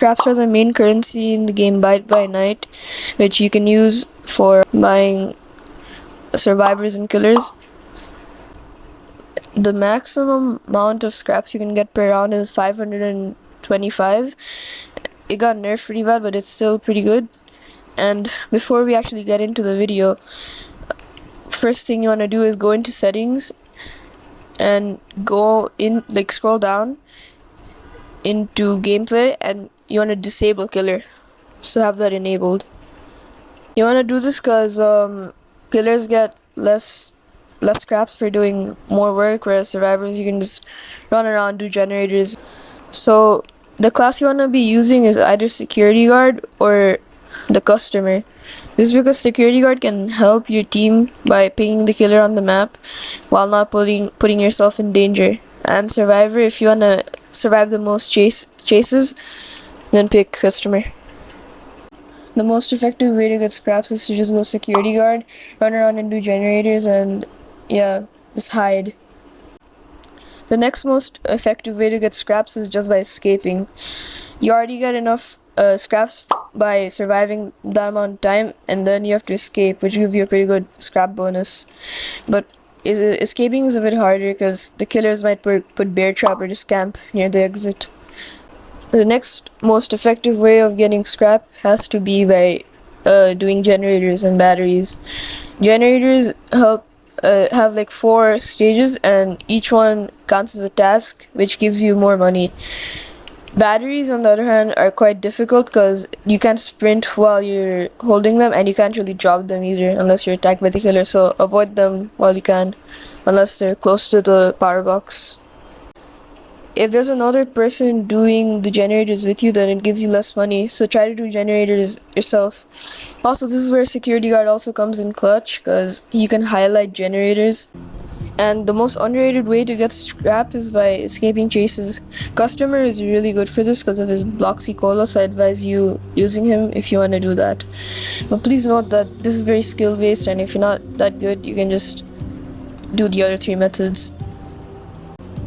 Scraps are the main currency in the game Byte by Night, which you can use for buying survivors and killers. The maximum amount of scraps you can get per round is 525. It got nerfed pretty bad, but it's still pretty good. And before we actually get into the video, first thing you want to do is go into settings and go in, like scroll down into gameplay, and you want to disable killer, so have that enabled. You want to do this because killers get less scraps for doing more work, whereas survivors you can just run around, do generators. So the class you want to be using is either security guard or the customer. This is because security guard can help your team by pinging the killer on the map while not putting yourself in danger. And survivor, if you want to survive the most chases, then pick customer. The most effective way to get scraps is to just go security guard, run around and do generators, and yeah, just hide. The next most effective way to get scraps is just by escaping. You already get enough scraps by surviving that amount of time, and then you have to escape, which gives you a pretty good scrap bonus. But escaping is a bit harder because the killers might put bear trap or just camp near the exit. The next most effective way of getting scrap has to be by doing generators and batteries. Generators help have like 4 stages, and each one counts as a task, which gives you more money. Batteries, on the other hand, are quite difficult because you can't sprint while you're holding them, and you can't really drop them either unless you're attacked by the killer, so avoid them while you can, unless they're close to the power box. If there's another person doing the generators with you, then it gives you less money, so try to do generators yourself. Also, this is where security guard also comes in clutch, because you can highlight generators. And the most underrated way to get scrap is by escaping chases. Customer is really good for this because of his Bloxy Cola, so I advise you using him if you want to do that. But please note that this is very skill based, and if you're not that good, you can just do the other 3 methods.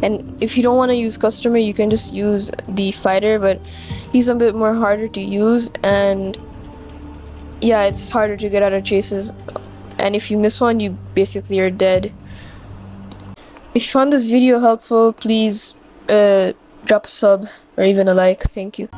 And if you don't want to use customer, you can just use the fighter, but he's a bit more harder to use, and yeah, it's harder to get out of chases. And if you miss one, you basically are dead. If you found this video helpful, please drop a sub or even a like. Thank you.